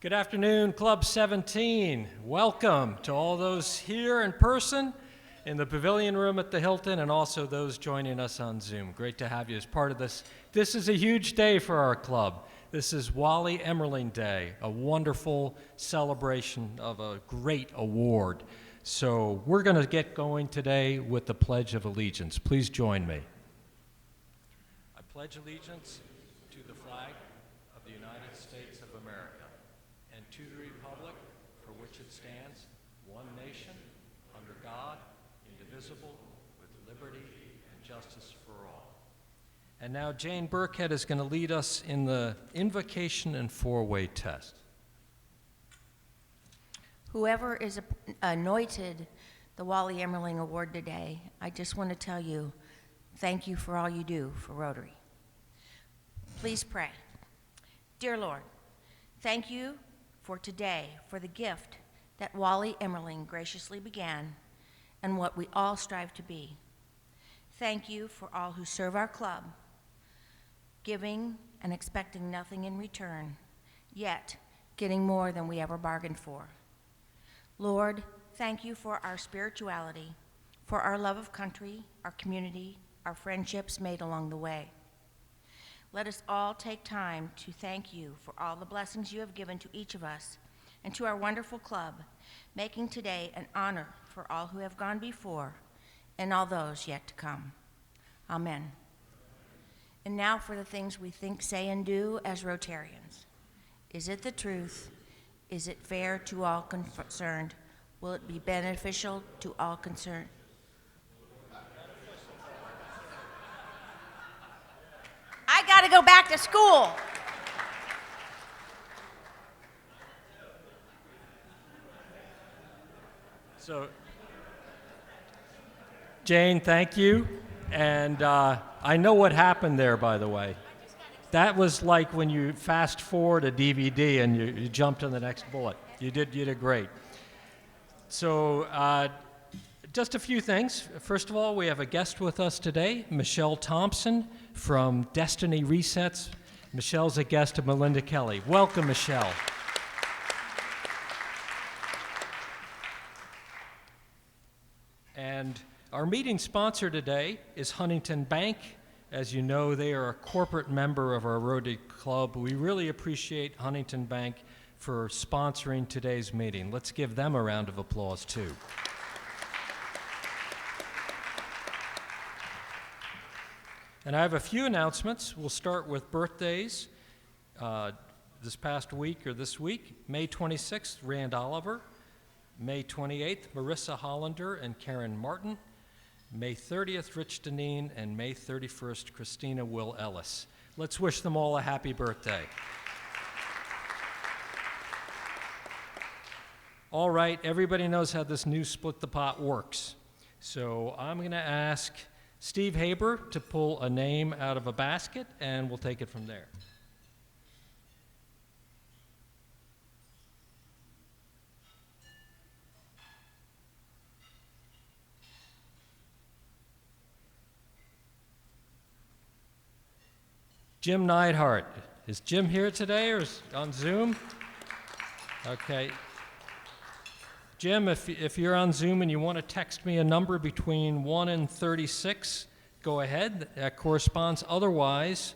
Good afternoon, Club 17. Welcome to all those here in person in the pavilion room at the Hilton and also those joining us on Zoom. Great to have you as part of this. This is a huge day for our club. This is Wally Emmerling Day, a wonderful celebration of a great award. So we're going to get going today with the Pledge of Allegiance. Please join me. I pledge allegiance to the flag of the United States of America and to the republic for which it stands, one nation, under God, indivisible, with liberty and justice for all. And now Jane Burkhead is going to lead us in the invocation and four-way test. Whoever is anointed the Wally Emmerling Award today, I just want to tell you, thank you for all you do for Rotary. Please pray. Dear Lord, thank you for today, for the gift that Wally Emmerling graciously began and what we all strive to be. Thank you for all who serve our club, giving and expecting nothing in return, yet getting more than we ever bargained for. Lord, thank you for our spirituality, for our love of country, our community, our friendships made along the way. Let us all take time to thank you for all the blessings you have given to each of us and to our wonderful club, making today an honor for all who have gone before and all those yet to come. Amen. And now for the things we think, say, and do as Rotarians. Is it the truth? Is it fair to all concerned? Will it be beneficial to all concerned? I got to go back to school. So, Jane, thank you. And I know what happened there, by the way. That was like when you fast forward a DVD and you jump to the next bullet. You did great. So just a few things. First of all, we have a guest with us today, Michelle Thompson from Destiny Resets. Michelle's a guest of Melinda Kelly. Welcome, Michelle. And our meeting sponsor today is Huntington Bank. As you know, they are a corporate member of our Rotary Club. We really appreciate Huntington Bank for sponsoring today's meeting. Let's give them a round of applause, too. And I have a few announcements. We'll start with birthdays. This past week or this week, May 26th, Rand Oliver. May 28th, Marissa Hollander and Karen Martin. May 30th, Rich Deneen, and May 31st, Christina Will Ellis. Let's wish them all a happy birthday. All right, everybody knows how this new Split the Pot works. So I'm going to ask Steve Haber to pull a name out of a basket, and we'll take it from there. Jim Neidhart. Is Jim here today or is on Zoom? Okay. Jim, if you're on Zoom and you want to text me a number between 1 and 36, go ahead. That corresponds. Otherwise,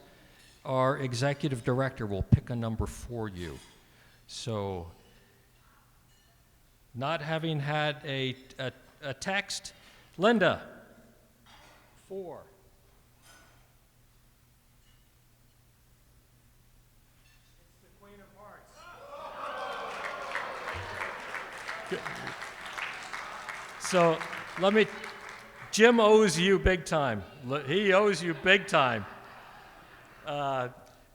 our executive director will pick a number for you. So, not having had a text, Linda, 4. So Jim owes you big time. He owes you big time.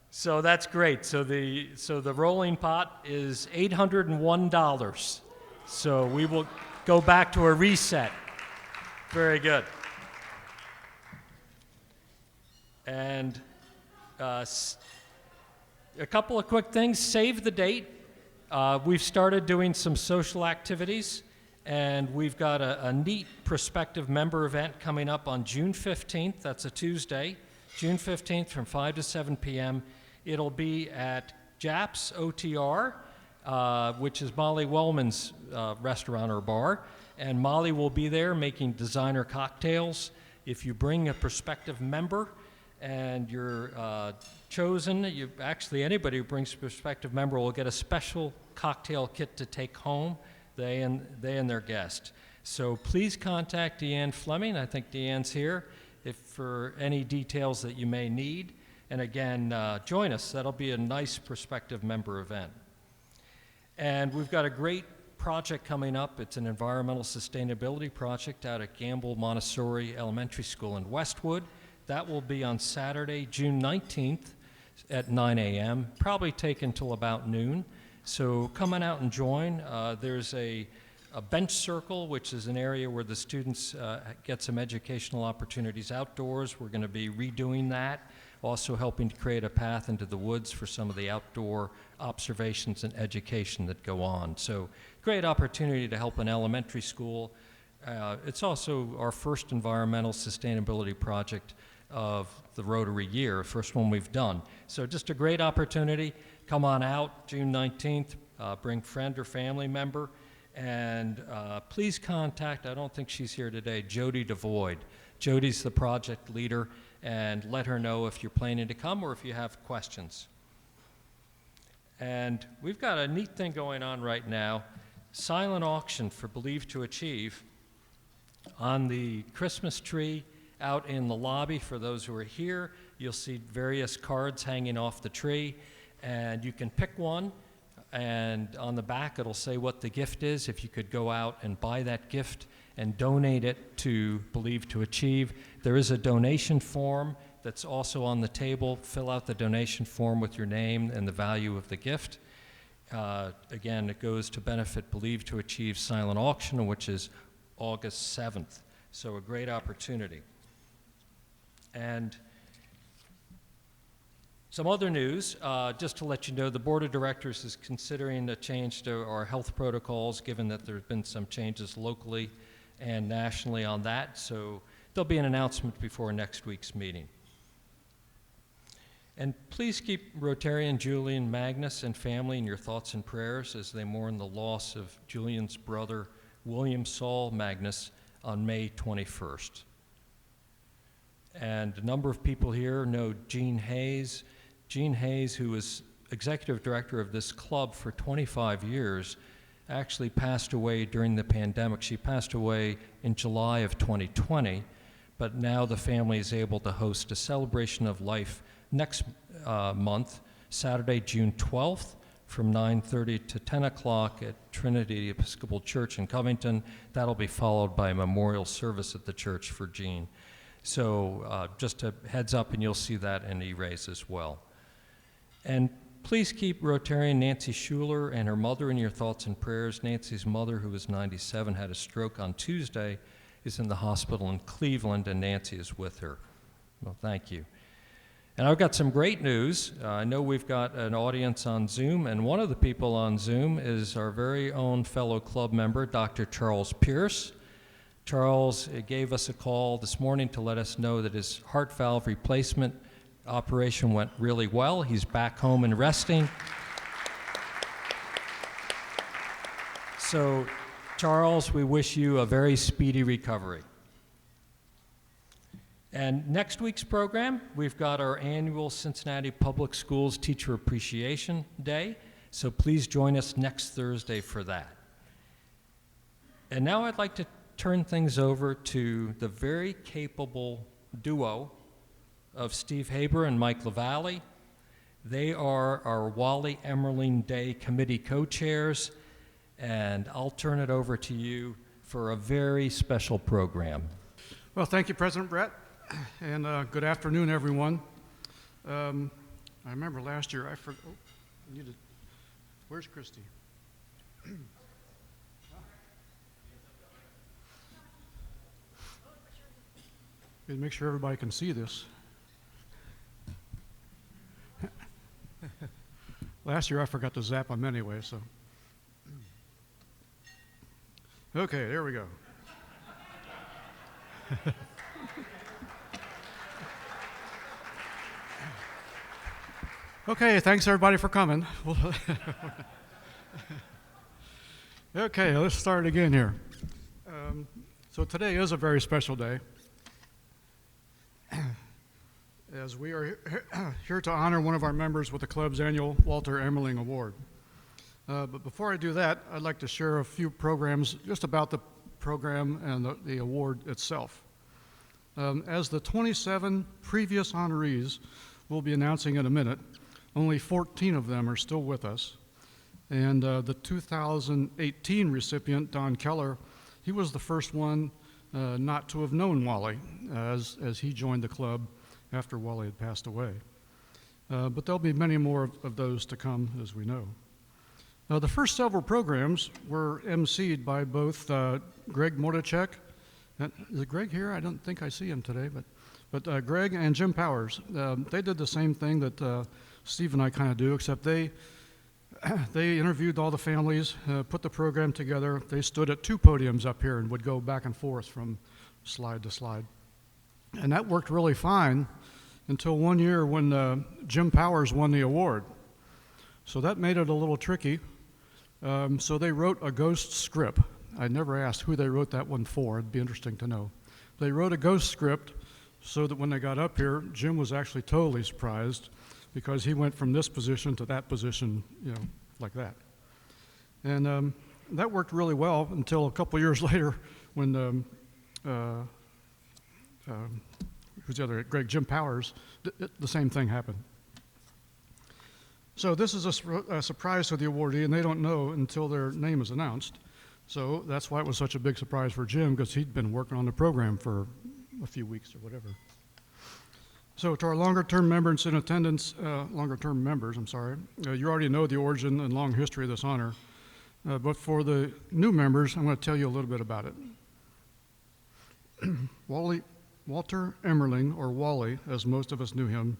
So that's great. So the rolling pot is $801. So we will go back to a reset. Very good. And a couple of quick things. Save the date. We've started doing some social activities, and we've got a neat prospective member event coming up on June 15th. That's a Tuesday, June 15th from 5 to 7 p.m. It'll be at JAPS OTR. which is Molly Wellman's restaurant or bar. And Molly will be there making designer cocktails. If you bring a prospective member and you're chosen, actually anybody who brings a prospective member will get a special cocktail kit to take home, they and their guest. So please contact Deanne Fleming. I think Deanne's here for any details that you may need. And again, join us. That'll be a nice prospective member event. And we've got a great project coming up. It's an environmental sustainability project out at Gamble Montessori Elementary School in Westwood. That will be on Saturday, June 19th at 9 a.m., probably take until about noon. So come on out and join. There's a bench circle, which is an area where the students get some educational opportunities outdoors. We're going to be redoing that, also helping to create a path into the woods for some of the outdoor observations and education that go on. So great opportunity to help an elementary school. It's also our first environmental sustainability project of the Rotary year, first one we've done. So just a great opportunity. Come on out, June 19th, bring friend or family member, and please contact, I don't think she's here today, Jody DeVoyd. Jody's the project leader, and let her know if you're planning to come or if you have questions. And we've got a neat thing going on right now, silent auction for Believe to Achieve on the Christmas tree out in the lobby. For those who are here, you'll see various cards hanging off the tree, and you can pick one, and on the back it'll say what the gift is. If you could go out and buy that gift and donate it to Believe to Achieve. There is a donation form that's also on the table. Fill out the donation form with your name and the value of the gift. Again, it goes to benefit Believe to Achieve silent auction, which is August 7th. So a great opportunity. And some other news, just to let you know, the Board of Directors is considering a change to our health protocols, given that there have been some changes locally and nationally on that. So there'll be an announcement before next week's meeting. And please keep Rotarian Julian Magnus and family in your thoughts and prayers as they mourn the loss of Julian's brother, William Saul Magnus, on May 21st. And a number of people here know Jean Hayes. Jean Hayes, who was executive director of this club for 25 years, actually passed away during the pandemic. She passed away in July of 2020, but now the family is able to host a celebration of life next month, Saturday, June 12th, from 9:30 to 10 o'clock at Trinity Episcopal Church in Covington. That'll be followed by a memorial service at the church for Jean. So just a heads up, and you'll see that in E-Raise as well. And please keep Rotarian Nancy Schuler and her mother in your thoughts and prayers. Nancy's mother, who was 97, had a stroke on Tuesday, is in the hospital in Cleveland, and Nancy is with her. Well, thank you. And I've got some great news. I know we've got an audience on Zoom, and one of the people on Zoom is our very own fellow club member, Dr. Charles Pierce. Charles gave us a call this morning to let us know that his heart valve replacement operation went really well. He's back home and resting. So, Charles, we wish you a very speedy recovery. And next week's program, we've got our annual Cincinnati Public Schools Teacher Appreciation Day, so please join us next Thursday for that. And now I'd like to turn things over to the very capable duo of Steve Haber and Mike LaValle. They are our Wally Emmerling Day Committee co-chairs, and I'll turn it over to you for a very special program. Well, thank you, President Brett, and good afternoon, everyone. I remember last year, where's Christy? Make sure everybody can see this. Last year I forgot to zap them anyway, so. Okay, there we go. Okay, thanks everybody for coming. Okay, let's start again here. So today is a very special day, as we are here to honor one of our members with the club's annual Walter Emmerling Award. But before I do that, I'd like to share a few programs just about the program and the award itself. As the 27 previous honorees we'll be announcing in a minute, only 14 of them are still with us. And the 2018 recipient, Don Keller, he was the first one not to have known Wally as he joined the club after Wally had passed away. But there'll be many more of those to come, as we know. The first several programs were emceed by both Greg Mordechek. Is it Greg here? I don't think I see him today, but Greg and Jim Powers. They did the same thing that Steve and I kind of do, except they interviewed all the families, put the program together. They stood at two podiums up here and would go back and forth from slide to slide. And that worked really fine until one year when Jim Powers won the award. So that made it a little tricky. So they wrote a ghost script. I never asked who they wrote that one for. It'd be interesting to know. They wrote a ghost script so that when they got up here, Jim was actually totally surprised, because he went from this position to that position, like that. And that worked really well until a couple years later when, who's the other, Jim Powers, the same thing happened. So this is a surprise to the awardee, and they don't know until their name is announced. So that's why it was such a big surprise for Jim, because he'd been working on the program for a few weeks or whatever. So to our longer-term members in attendance, you already know the origin and long history of this honor. But for the new members, I'm going to tell you a little bit about it. Walter Emmerling, or Wally, as most of us knew him,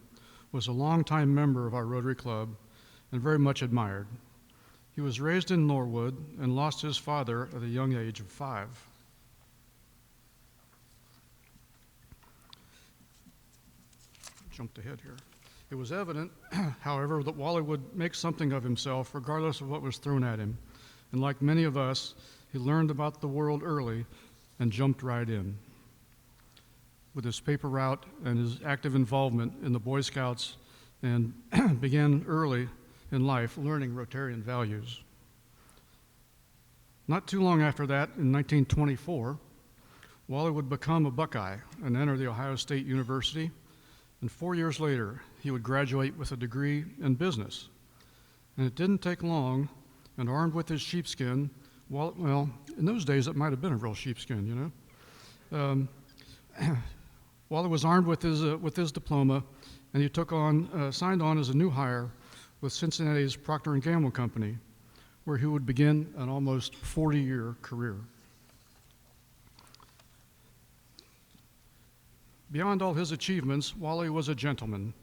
was a longtime member of our Rotary Club and very much admired. He was raised in Norwood and lost his father at a young age of 5. Jumped ahead here. It was evident, however, that Wally would make something of himself regardless of what was thrown at him. And like many of us, he learned about the world early and jumped right in. With his paper route and his active involvement in the Boy Scouts, and began early in life learning Rotarian values. Not too long after that, in 1924, Wally would become a Buckeye and enter the Ohio State University. And 4 years later, he would graduate with a degree in business. And it didn't take long, and armed with his sheepskin, well, in those days it might have been a real sheepskin, Wally was armed with his diploma, and he signed on as a new hire with Cincinnati's Procter & Gamble Company, where he would begin an almost 40-year career. Beyond all his achievements, Wally was a gentleman.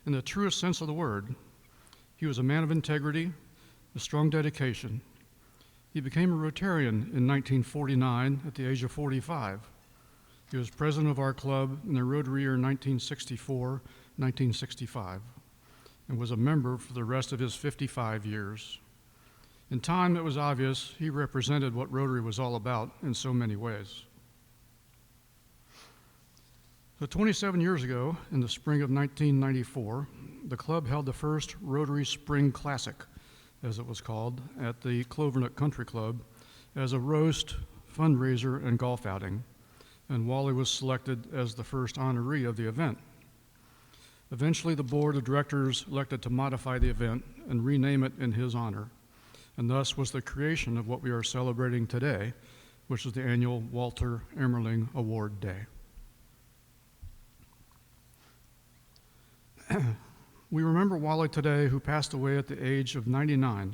In the truest sense of the word, he was a man of integrity, a strong dedication. He became a Rotarian in 1949 at the age of 45. He was president of our club in the Rotary year 1964-1965, and was a member for the rest of his 55 years. In time, it was obvious he represented what Rotary was all about in so many ways. So 27 years ago, in the spring of 1994, the club held the first Rotary Spring Classic, as it was called, at the Clovernut Country Club as a roast, fundraiser, and golf outing, and Wally was selected as the first honoree of the event. Eventually, the board of directors elected to modify the event and rename it in his honor, and thus was the creation of what we are celebrating today, which is the annual Walter Emmerling Award Day. We remember Wally today, who passed away at the age of 99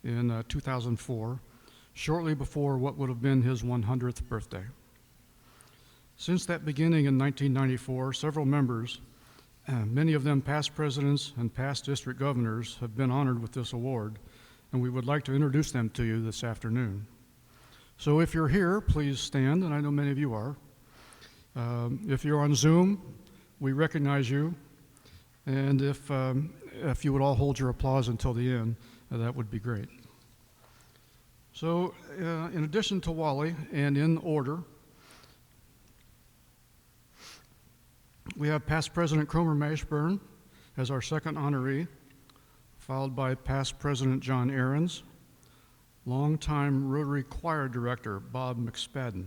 in 2004, shortly before what would have been his 100th birthday. Since that beginning in 1994, several members, many of them past presidents and past district governors, have been honored with this award, and we would like to introduce them to you this afternoon. So if you're here, please stand, and I know many of you are. If you're on Zoom, we recognize you. And if you would all hold your applause until the end, that would be great. So, in addition to Wally, and in order, we have past President Cromer Mashburn as our second honoree, followed by past President John Ahrens, longtime Rotary Choir Director Bob McSpadden,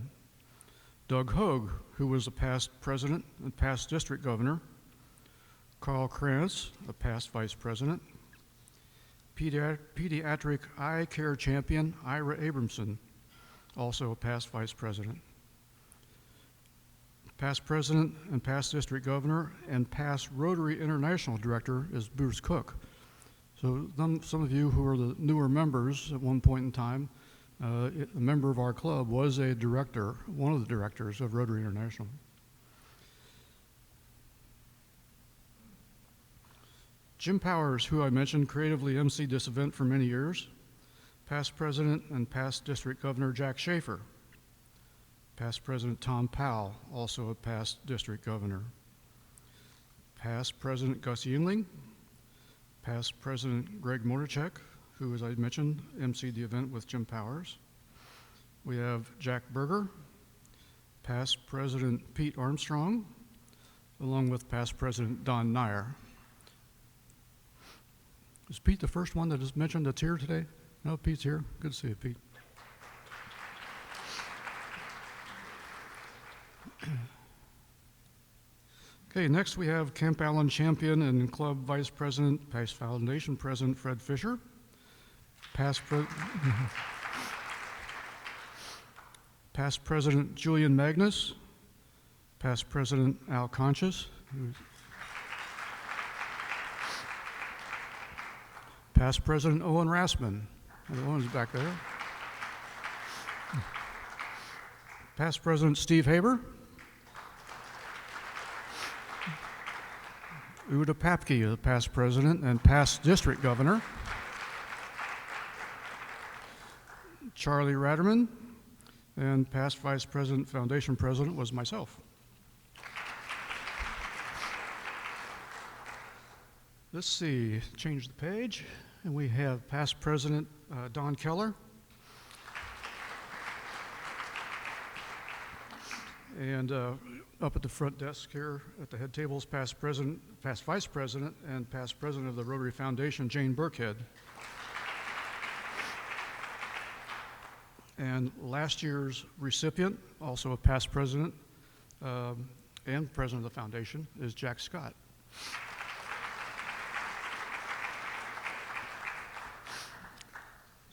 Doug Hogue, who was a past president and past district governor, Carl Krantz, a past vice president, pediatric eye care champion Ira Abramson, also a past vice president, past president and past district governor, and past Rotary International Director is Bruce Cook. So some of you who are the newer members at one point in time, a member of our club was a director, one of the directors of Rotary International. Jim Powers, who I mentioned, creatively emceed this event for many years. Past president and past district governor Jack Schaefer. Past President Tom Powell, also a past district governor. Past President Gus Yingling. Past President Greg Mortachek, who, as I mentioned, emceed the event with Jim Powers. We have Jack Berger, past President Pete Armstrong, along with past President Don Nyer. Is Pete the first one that is mentioned that's here today? No, Pete's here. Good to see you, Pete. Okay, next we have Camp Allen champion and club vice president, past foundation president Fred Fisher, past president Julian Magnus, past president Al Conscious, past president Owen Rassman, Owen's back there, past president Steve Haber, Uda Papke, the past president and past district governor. Charlie Ratterman, and past vice president, foundation president was myself. Let's see, change the page, and we have past president Don Keller, and up at the front desk here at the head tables, past president, past vice president, and past president of the Rotary Foundation, Jane Burkhead. And last year's recipient, also a past president and president of the foundation, is Jack Scott.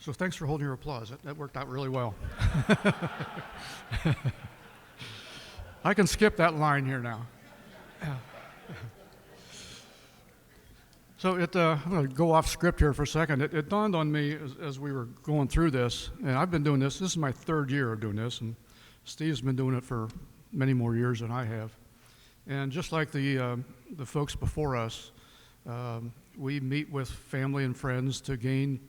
So thanks for holding your applause. That worked out really well. I can skip that line here now. So I'm going to go off script here for a second. It dawned on me as we were going through this, and I've been doing this. This is my third year of doing this, and Steve's been doing it for many more years than I have. And just like the folks before us, we meet with family and friends to gain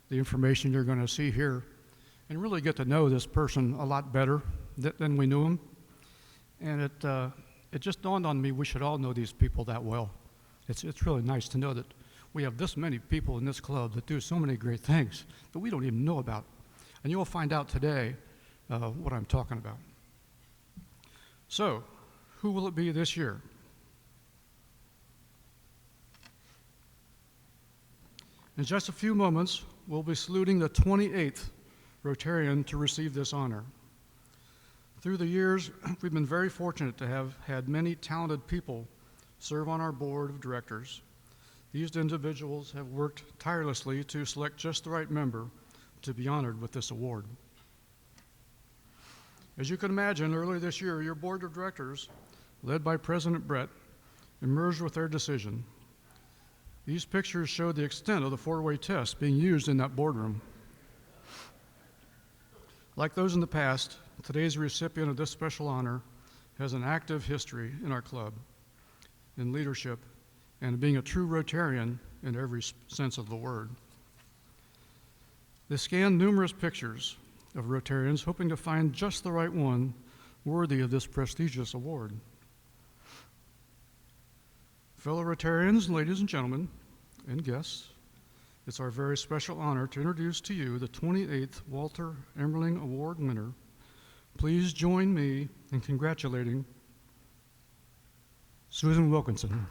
the information you're going to see here and really get to know this person a lot better than we knew him. And it just dawned on me we should all know these people that well. It's really nice to know that we have this many people in this club that do so many great things that we don't even know about. And you'll find out today what I'm talking about. So, who will it be this year? In just a few moments, we'll be saluting the 28th Rotarian to receive this honor. Through the years, we've been very fortunate to have had many talented people serve on our board of directors. These individuals have worked tirelessly to select just the right member to be honored with this award. As you can imagine, earlier this year, your board of directors, led by President Brett, emerged with their decision. These pictures show the extent of the four-way test being used in that boardroom. Like those in the past, today's recipient of this special honor has an active history in our club, in leadership, and being a true Rotarian in every sense of the word. They scanned numerous pictures of Rotarians, hoping to find just the right one worthy of this prestigious award. Fellow Rotarians, ladies and gentlemen, and guests, it's our very special honor to introduce to you the 28th Walter Emmerling Award winner. Please join me in congratulating Susan Wilkinson.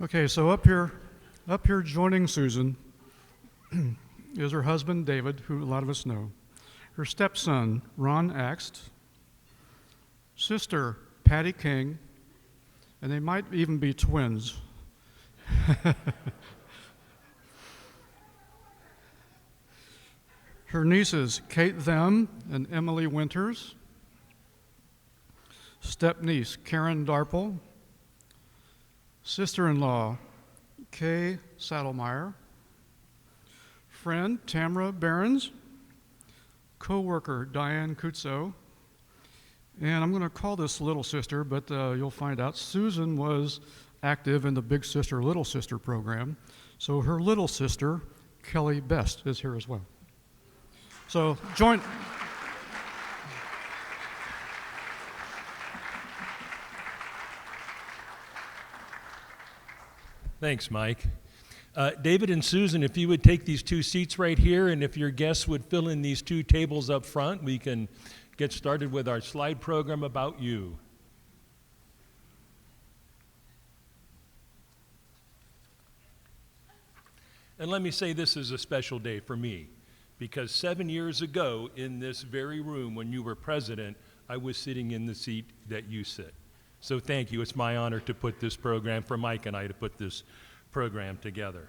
Okay, so up here joining Susan is her husband, David, who a lot of us know, her stepson, Ron Axt, sister, Patty King, and they might even be twins. Her nieces, Kate Them and Emily Winters, step-niece, Karen Darple, sister-in-law, Kay Saddlemeyer, friend, Tamra Behrens, co-worker, Diane Kutso, and I'm going to call this little sister, but you'll find out Susan was active in the Big Sister, Little Sister program, so her little sister, Kelly Best, is here as well. So join... Thanks, Mike. David and Susan, if you would take these two seats right here, and if your guests would fill in these two tables up front, we can get started with our slide program about you. And let me say this is a special day for me, because 7 years ago in this very room when you were president, I was sitting in the seat that you sit. So thank you. It's my honor to put this program, for Mike and I to put this program together.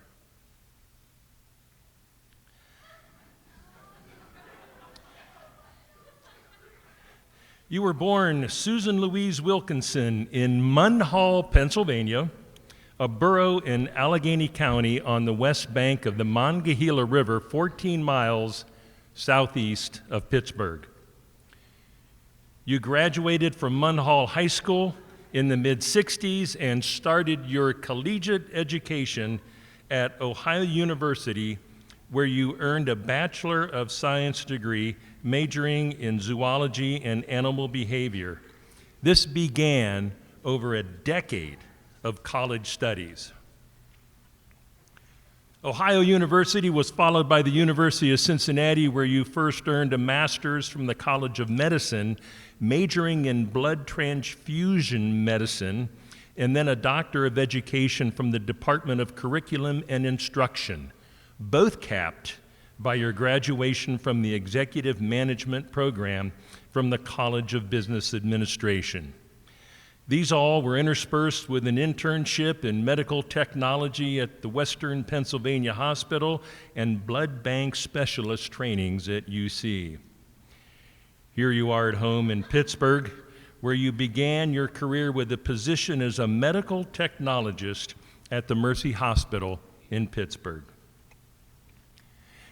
You were born Susan Louise Wilkinson in Munhall, Pennsylvania, a borough in Allegheny County on the west bank of the Monongahela River, 14 miles southeast of Pittsburgh. You graduated from Munhall High School in the mid-60s and started your collegiate education at Ohio University, where you earned a Bachelor of Science degree majoring in zoology and animal behavior. This began over a decade of college studies. Ohio University was followed by the University of Cincinnati, where you first earned a master's from the College of Medicine, majoring in blood transfusion medicine, and then a Doctor of Education from the Department of Curriculum and Instruction, both capped by your graduation from the Executive Management Program from the College of Business Administration. These all were interspersed with an internship in medical technology at the Western Pennsylvania Hospital and blood bank specialist trainings at UC. Here you are at home in Pittsburgh, where you began your career with a position as a medical technologist at the Mercy Hospital in Pittsburgh.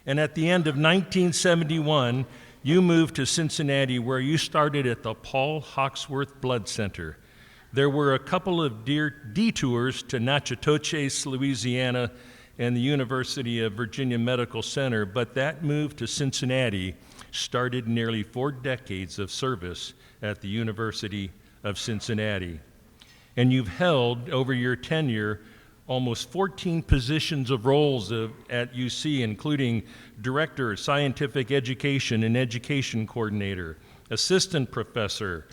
And at the end of 1971, you moved to Cincinnati, where you started at the Paul Hawksworth Blood Center. There were a couple of detours to Natchitoches, Louisiana, and the University of Virginia Medical Center, but that move to Cincinnati started nearly 4 decades of service at the University of Cincinnati. And you've held, over your tenure, almost 14 positions of roles at UC, including Director of Scientific Education and Education Coordinator, Assistant Professor,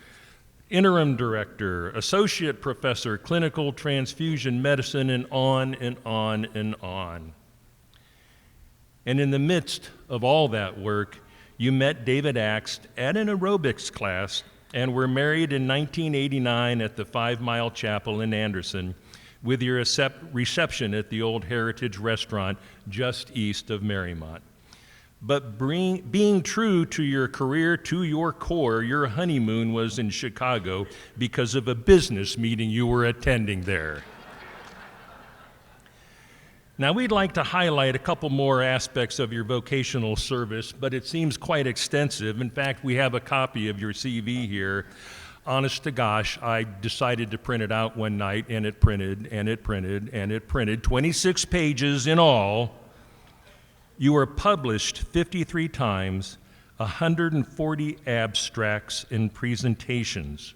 Interim Director, Associate Professor, Clinical Transfusion Medicine, and on and on and on. And in the midst of all that work, you met David Axt at an aerobics class and were married in 1989 at the 5 Mile Chapel in Anderson, with your reception at the Old Heritage Restaurant just east of Marymount. But being true to your career, to your core, your honeymoon was in Chicago because of a business meeting you were attending there. Now, we'd like to highlight a couple more aspects of your vocational service, but it seems quite extensive. In fact, we have a copy of your CV here. Honest to gosh, I decided to print it out one night, and it printed, and it printed, and it printed, 26 pages in all. You were published 53 times, 140 abstracts and presentations.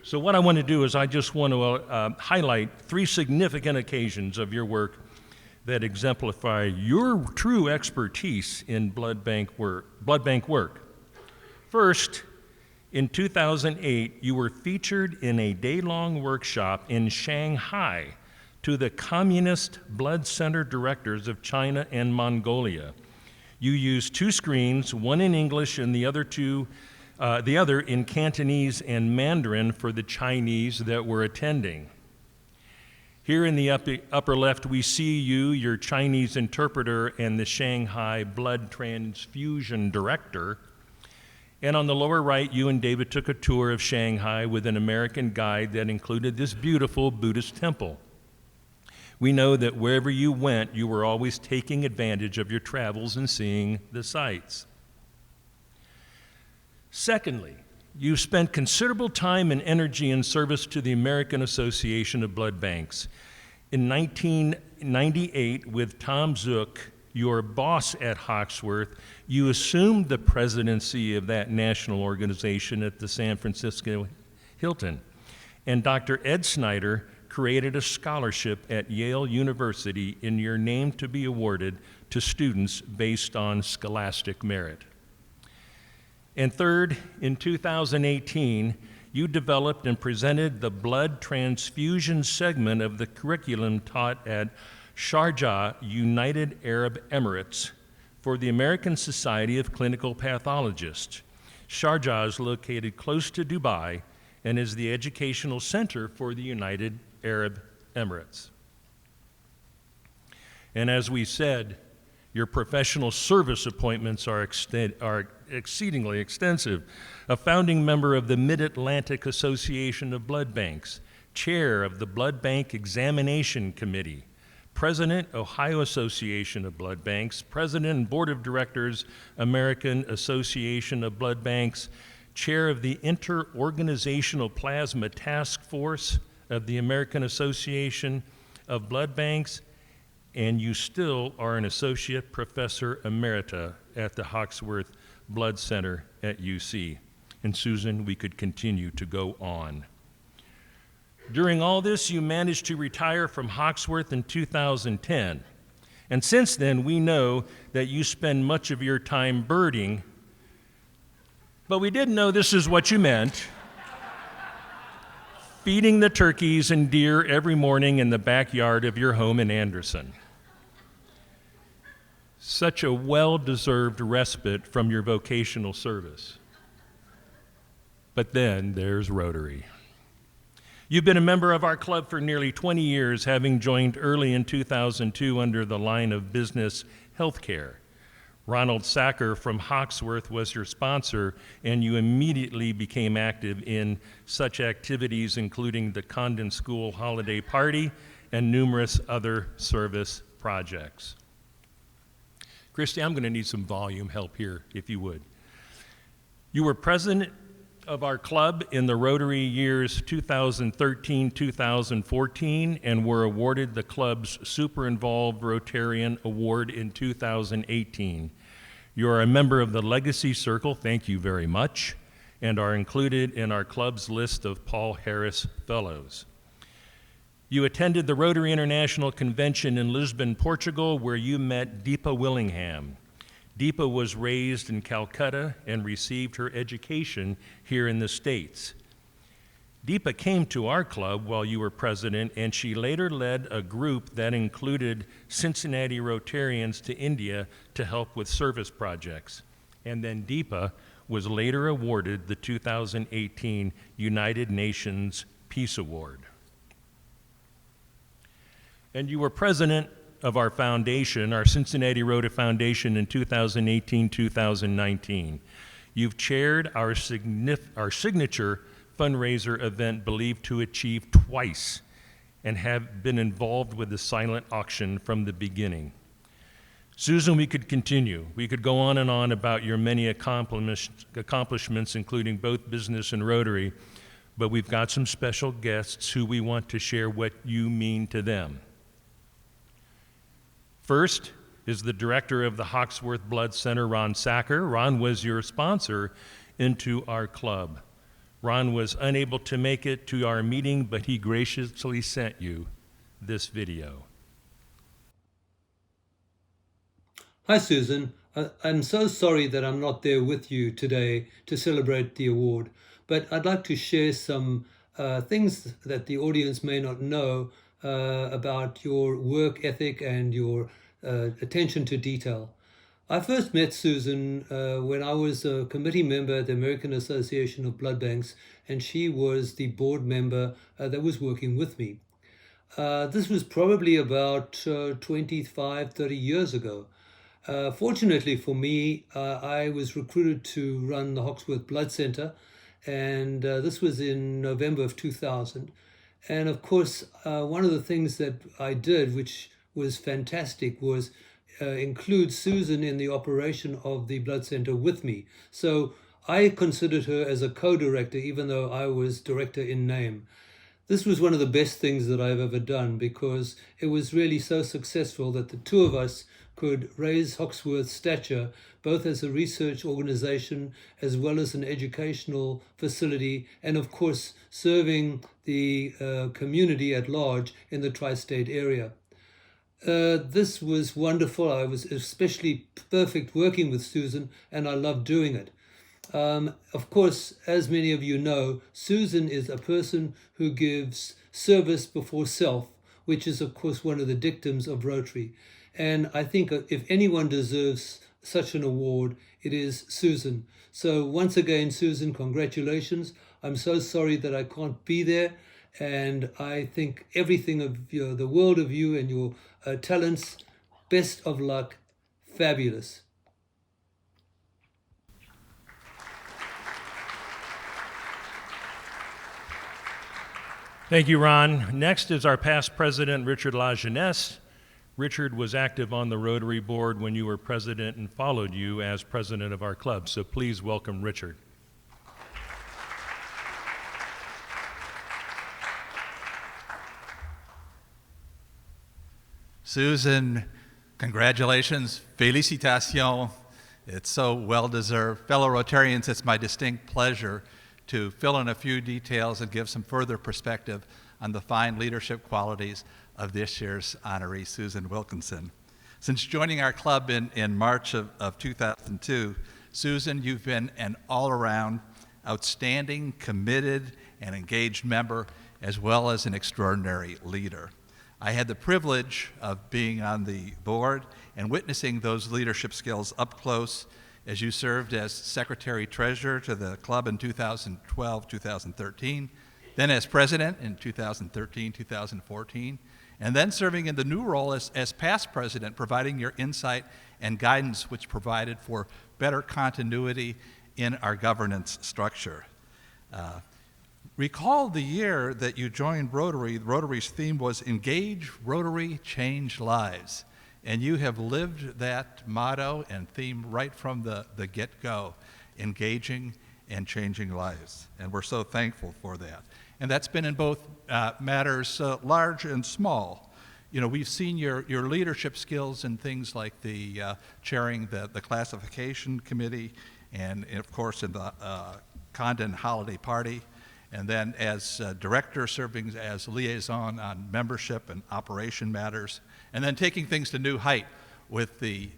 So what I want to do is I just want to highlight 3 significant occasions of your work that exemplify your true expertise in blood bank work. First, in 2008, you were featured in a day-long workshop in Shanghai to the Communist Blood Center directors of China and Mongolia. You used 2 screens, one in English and the other in Cantonese and Mandarin for the Chinese that were attending. Here in the upper left, we see you, your Chinese interpreter, and the Shanghai blood transfusion director. And on the lower right, you and David took a tour of Shanghai with an American guide that included this beautiful Buddhist temple. We know that wherever you went, you were always taking advantage of your travels and seeing the sights. Secondly, you spent considerable time and energy in service to the American Association of Blood Banks. In 1998, with Tom Zook, your boss at Hawksworth, you assumed the presidency of that national organization at the San Francisco Hilton. And Dr. Ed Snyder created a scholarship at Yale University in your name to be awarded to students based on scholastic merit. And third, in 2018, you developed and presented the blood transfusion segment of the curriculum taught at Sharjah, United Arab Emirates, for the American Society of Clinical Pathologists. Sharjah is located close to Dubai and is the educational center for the United Arab Emirates. And as we said, your professional service appointments are exceedingly extensive. A founding member of the Mid-Atlantic Association of Blood Banks, chair of the Blood Bank Examination Committee, President, Ohio Association of Blood Banks, President and Board of Directors, American Association of Blood Banks, Chair of the Inter-Organizational Plasma Task Force of the American Association of Blood Banks, and you still are an Associate Professor Emerita at the Hawksworth Blood Center at UC. And Susan, we could continue to go on. During all this, you managed to retire from Hawksworth in 2010. And since then, we know that you spend much of your time birding, but we didn't know this is what you meant. Feeding the turkeys and deer every morning in the backyard of your home in Anderson. Such a well-deserved respite from your vocational service. But then there's Rotary. You've been a member of our club for nearly 20 years, having joined early in 2002 under the line of business healthcare. Ronald Sacker from Hawksworth was your sponsor, and you immediately became active in such activities including the Condon School Holiday Party and numerous other service projects. Christy, I'm going to need some volume help here, if you would. You were president of our club in the Rotary years 2013-2014 and were awarded the club's Super Involved Rotarian Award in 2018. You are a member of the Legacy Circle, thank you very much, and are included in our club's list of Paul Harris Fellows. You attended the Rotary International Convention in Lisbon, Portugal, where you met Deepa Willingham. Deepa was raised in Calcutta and received her education here in the States. Deepa came to our club while you were president, and she later led a group that included Cincinnati Rotarians to India to help with service projects. And then Deepa was later awarded the 2018 United Nations Peace Award. And you were president of our foundation, our Cincinnati Rota Foundation, in 2018-2019. You've chaired our signature fundraiser event, believed to achieve twice, and have been involved with the silent auction from the beginning. Susan, we could continue. We could go on and on about your many accomplishments, including both business and Rotary, but we've got some special guests who we want to share what you mean to them. First is the director of the Hawksworth Blood Center, Ron Sacker. Ron was your sponsor into our club. Ron was unable to make it to our meeting, but he graciously sent you this video. Hi, Susan. I'm so sorry that I'm not there with you today to celebrate the award, but I'd like to share some things that the audience may not know about your work ethic and your attention to detail. I first met Susan when I was a committee member at the American Association of Blood Banks, and she was the board member that was working with me. This was probably about 25, 30 years ago. Fortunately for me, I was recruited to run the Hawksworth Blood Center, and this was in November of 2000. And of course, one of the things that I did, which was fantastic, was include Susan in the operation of the blood center with me. So I considered her as a co-director, even though I was director in name. This was one of the best things that I've ever done, because it was really so successful that the two of us could raise Hawksworth's stature, both as a research organization as well as an educational facility, and of course serving the community at large in the tri-state area. This was wonderful. I was especially perfect working with Susan, and I loved doing it. Of course, as many of you know, Susan is a person who gives service before self, which is, of course, one of the dictums of Rotary. And I think if anyone deserves such an award, it is Susan. So once again, Susan, congratulations. I'm so sorry that I can't be there. And I think everything of the world of you and your talents. Best of luck. Fabulous. Thank you, Ron. Next is our past president, Richard Lajeunesse. Richard was active on the Rotary Board when you were president and followed you as president of our club. So please welcome Richard. Susan, congratulations, félicitations. It's so well-deserved. Fellow Rotarians, it's my distinct pleasure to fill in a few details and give some further perspective on the fine leadership qualities of this year's honoree, Susan Wilkinson. Since joining our club in March of 2002, Susan, you've been an all-around, outstanding, committed, and engaged member, as well as an extraordinary leader. I had the privilege of being on the board and witnessing those leadership skills up close as you served as Secretary-Treasurer to the club in 2012-2013, then as President in 2013-2014, and then serving in the new role as past President, providing your insight and guidance, which provided for better continuity in our governance structure. Recall the year that you joined Rotary. Rotary's theme was Engage Rotary, Change Lives. And you have lived that motto and theme right from the get-go, engaging and changing lives. And we're so thankful for that. And that's been in both matters large and small. You know, we've seen your leadership skills in things like the chairing the classification committee, and of course in the Condon Holiday Party, and then as director serving as liaison on membership and operation matters, and then taking things to new height with the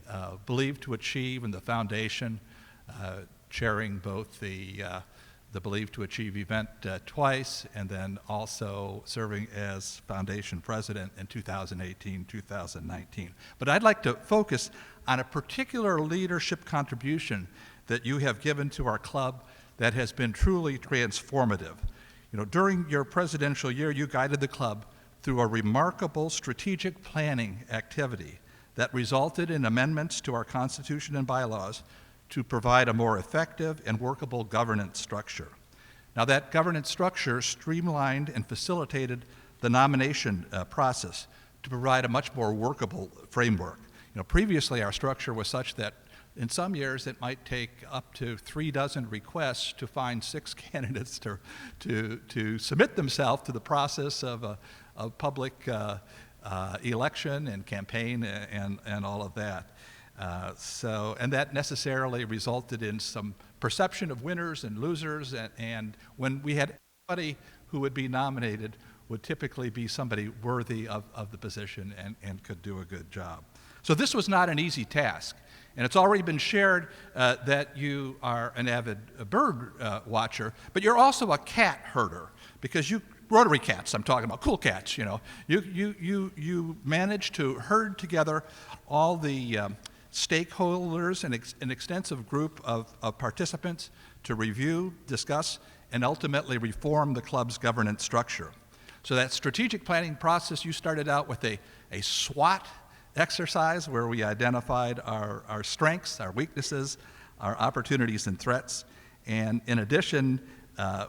Believe to Achieve and the foundation, chairing both the Believe to Achieve event twice, and then also serving as foundation president in 2018, 2019. But I'd like to focus on a particular leadership contribution that you have given to our club that has been truly transformative. You know, during your presidential year, you guided the club through a remarkable strategic planning activity that resulted in amendments to our Constitution and bylaws to provide a more effective and workable governance structure. Now, that governance structure streamlined and facilitated the nomination process to provide a much more workable framework. You know, previously our structure was such that in some years it might take up to 36 requests to find 6 candidates to submit themselves to the process of a public election and campaign and all of that. And that necessarily resulted in some perception of winners and losers, and when we had anybody who would be nominated would typically be somebody worthy of the position and could do a good job. So this was not an easy task, and it's already been shared that you are an avid bird watcher, but you're also a cat herder, because you Rotary cats, I'm talking about, cool cats, you know. You managed to herd together all the stakeholders and an extensive group of participants to review, discuss, and ultimately reform the club's governance structure. So that strategic planning process, you started out with a SWOT exercise where we identified our strengths, our weaknesses, our opportunities and threats. And in addition,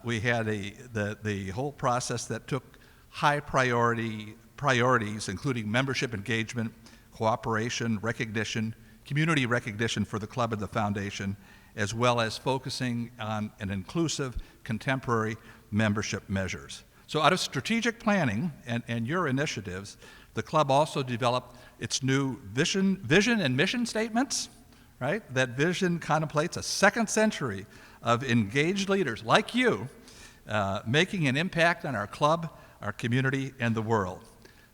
we had the whole process that took high priorities, including membership engagement, cooperation, recognition, community recognition for the club and the foundation, as well as focusing on an inclusive, contemporary membership measures. So out of strategic planning and your initiatives, the club also developed its new vision and mission statements, right? That vision contemplates a second century of engaged leaders like you making an impact on our club, our community, and the world.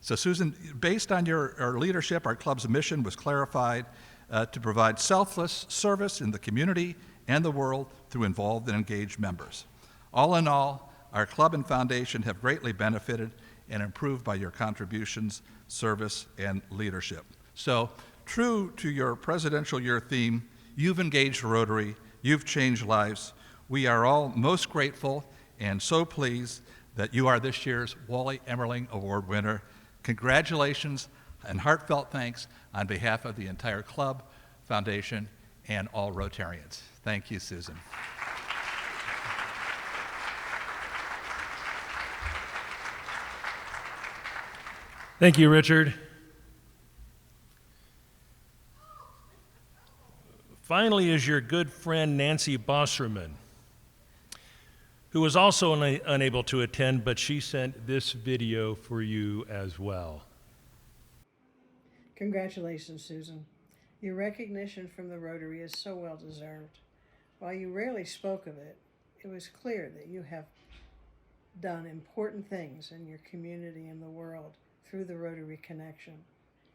So Susan, based on your leadership, our club's mission was clarified to provide selfless service in the community and the world through involved and engaged members. All in all, our club and foundation have greatly benefited and improved by your contributions, service, and leadership. So, true to your presidential year theme, you've engaged Rotary, you've changed lives. We are all most grateful and so pleased that you are this year's Wally Emmerling Award winner. Congratulations and heartfelt thanks on behalf of the entire club, foundation, and all Rotarians. Thank you, Susan. Thank you, Richard. Finally is your good friend Nancy Bosserman, who was also unable to attend, but she sent this video for you as well. Congratulations, Susan. Your recognition from the Rotary is so well deserved. While you rarely spoke of it, it was clear that you have done important things in your community and the world through the Rotary connection.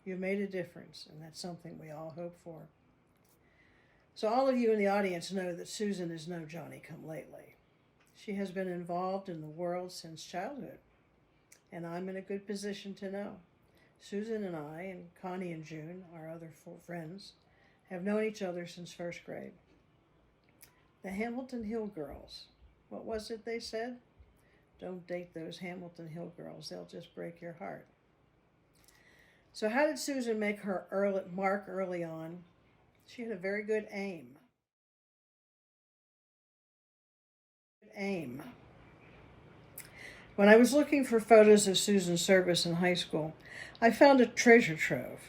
You've made a difference, and that's something we all hope for. So all of you in the audience know that Susan is no Johnny-come-lately. She has been involved in the world since childhood, and I'm in a good position to know. Susan and I, and Connie and June, our other 4 friends, have known each other since first grade. The Hamilton Hill girls, what was it they said? Don't date those Hamilton Hill girls, they'll just break your heart. So how did Susan make her mark early on? She had a very good aim. When I was looking for photos of Susan's service in high school, I found a treasure trove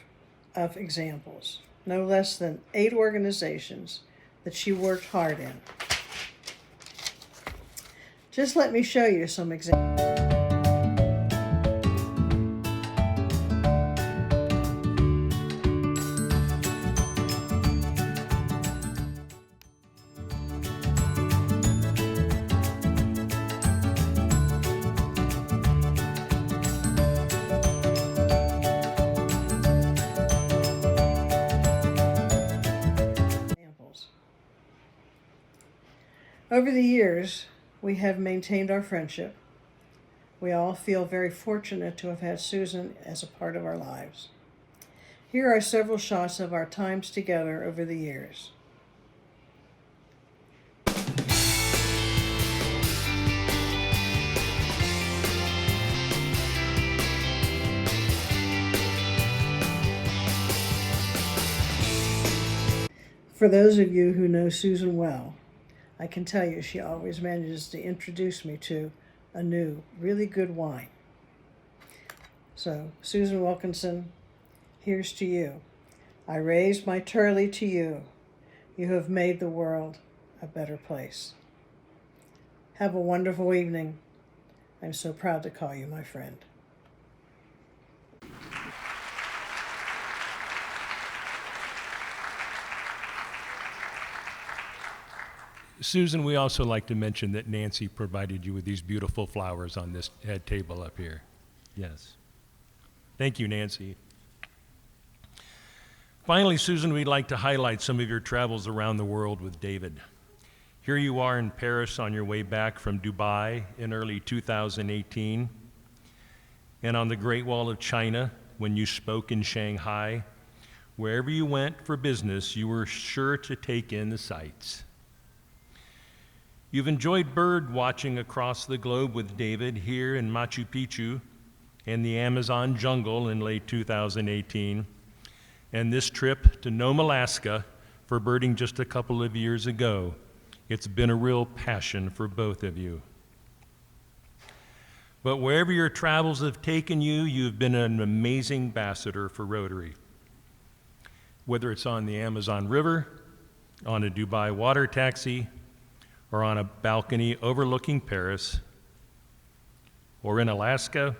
of examples, no less than 8 organizations that she worked hard in. Just let me show you some examples. Over the years, we have maintained our friendship. We all feel very fortunate to have had Susan as a part of our lives. Here are several shots of our times together over the years. For those of you who know Susan well, I can tell you she always manages to introduce me to a new, really good wine. So, Susan Wilkinson, here's to you. I raise my turley to you. You have made the world a better place. Have a wonderful evening. I'm so proud to call you my friend. Susan, we also like to mention that Nancy provided you with these beautiful flowers on this head table up here. Yes. Thank you, Nancy. Finally, Susan, we'd like to highlight some of your travels around the world with David. Here you are in Paris on your way back from Dubai in early 2018, and on the Great Wall of China when you spoke in Shanghai. Wherever you went for business, you were sure to take in the sights. You've enjoyed bird watching across the globe with David here in Machu Picchu and the Amazon jungle in late 2018, and this trip to Nome, Alaska for birding just a couple of years ago. It's been a real passion for both of you. But wherever your travels have taken you, you've been an amazing ambassador for Rotary. Whether it's on the Amazon River, on a Dubai water taxi, or on a balcony overlooking Paris, or in Alaska,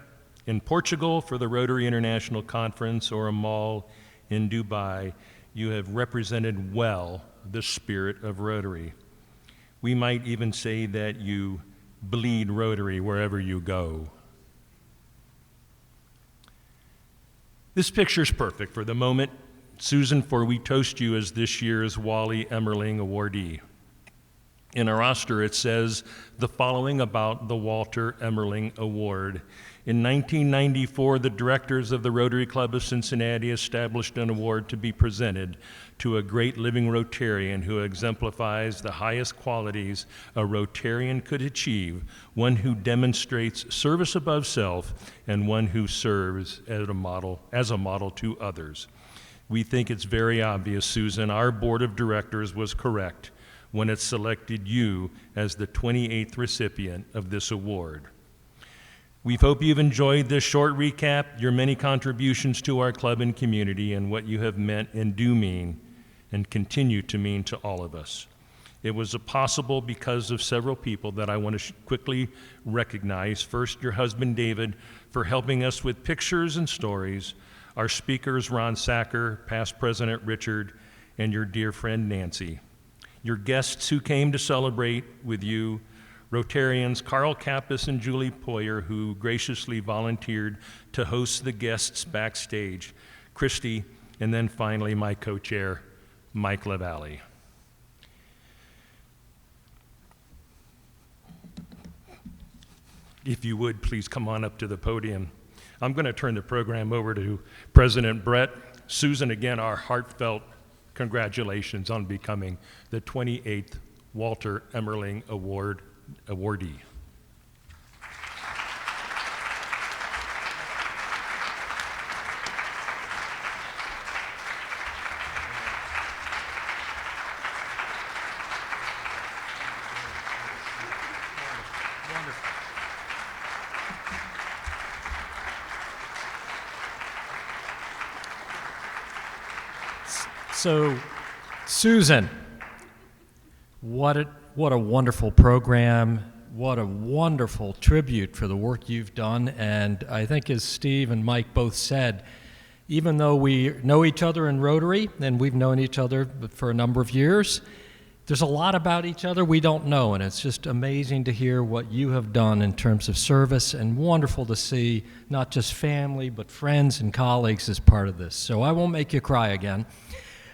in Portugal for the Rotary International Conference, or a mall in Dubai, you have represented well the spirit of Rotary. We might even say that you bleed Rotary wherever you go. This picture's perfect for the moment, Susan, for we toast you as this year's Wally Emmerling Awardee. In our roster, it says the following about the Walter Emmerling Award. In 1994, the directors of the Rotary Club of Cincinnati established an award to be presented to a great living Rotarian who exemplifies the highest qualities a Rotarian could achieve, one who demonstrates service above self, and one who serves as a model to others. We think it's very obvious, Susan, our board of directors was correct when it selected you as the 28th recipient of this award. We hope you've enjoyed this short recap, your many contributions to our club and community, and what you have meant and do mean and continue to mean to all of us. It was possible because of several people that I want to quickly recognize. First, your husband, David, for helping us with pictures and stories, our speakers, Ron Sacker, past President Richard, and your dear friend, Nancy. Your guests who came to celebrate with you, Rotarians Carl Kappas and Julie Poyer, who graciously volunteered to host the guests backstage, Christy, and then finally my co-chair, Mike LaValle. If you would, please come on up to the podium. I'm going to turn the program over to President Brett. Susan, again, our heartfelt congratulations on becoming the 28th Walter Emmerling Award awardee. So, Susan, what a wonderful program. What a wonderful tribute for the work you've done. And I think, as Steve and Mike both said, even though we know each other in Rotary, and we've known each other for a number of years, there's a lot about each other we don't know, and it's just amazing to hear what you have done in terms of service, and wonderful to see not just family, but friends and colleagues as part of this. So I won't make you cry again,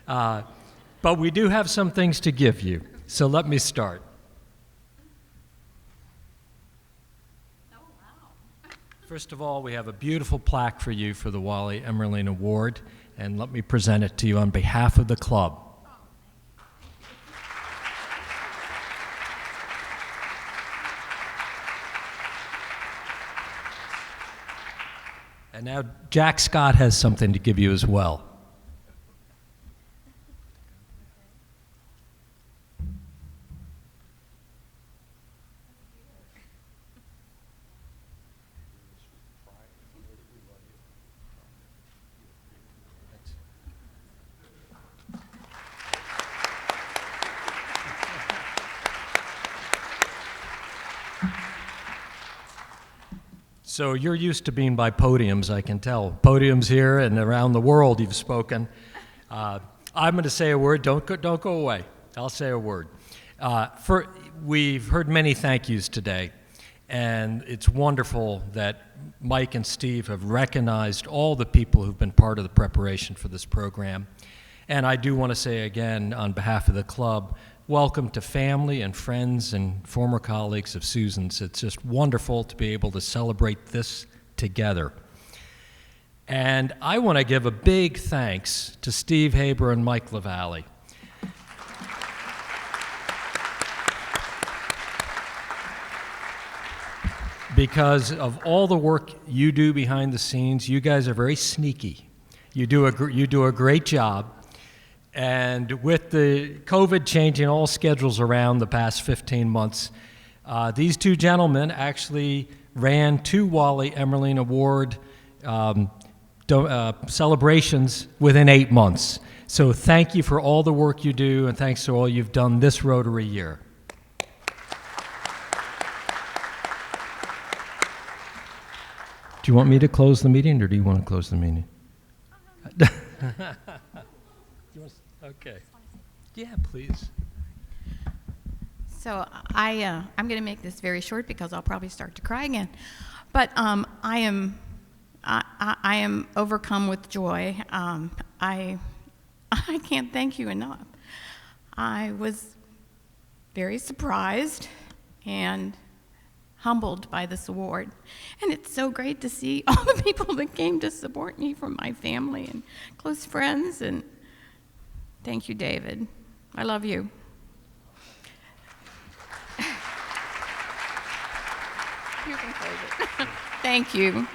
but we do have some things to give you. So let me start. First of all, we have a beautiful plaque for you for the Wally Emmerling Award, and let me present it to you on behalf of the club. And now Jack Scott has something to give you as well. So you're used to being by podiums, I can tell. Podiums here and around the world you've spoken. I'm going to say a word. Don't go away. I'll say a word. We've heard many thank yous today, and it's wonderful that Mike and Steve have recognized all the people who've been part of the preparation for this program. And I do want to say again, on behalf of the club, welcome to family and friends and former colleagues of Susan's. It's just wonderful to be able to celebrate this together. And I want to give a big thanks to Steve Haber and Mike LaValle. Because of all the work you do behind the scenes, you guys are very sneaky. You do a great job. And with the COVID changing all schedules around the past 15 months, these two gentlemen actually ran 2 Wally Emmerling Award celebrations within 8 months. So thank you for all the work you do, and thanks to all you've done this Rotary year. Do you want me to close the meeting, or do you want to close the meeting? Okay. Yeah, please. So I'm going to make this very short because I'll probably start to cry again. But I am overcome with joy. I can't thank you enough. I was very surprised and humbled by this award. And it's so great to see all the people that came to support me from my family and close friends. And thank you, David. I love you. You can close it. Thank you.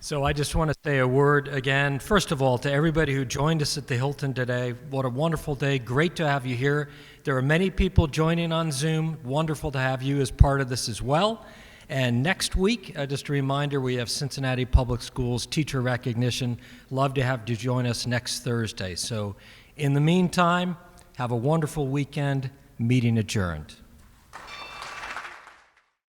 So I just want to say a word again, first of all, to everybody who joined us at the Hilton today. What a wonderful day. Great to have you here. There are many people joining on Zoom. Wonderful to have you as part of this as well. And next week, just a reminder, we have Cincinnati Public Schools teacher recognition. Love to have you join us next Thursday. So in the meantime, have a wonderful weekend. Meeting adjourned.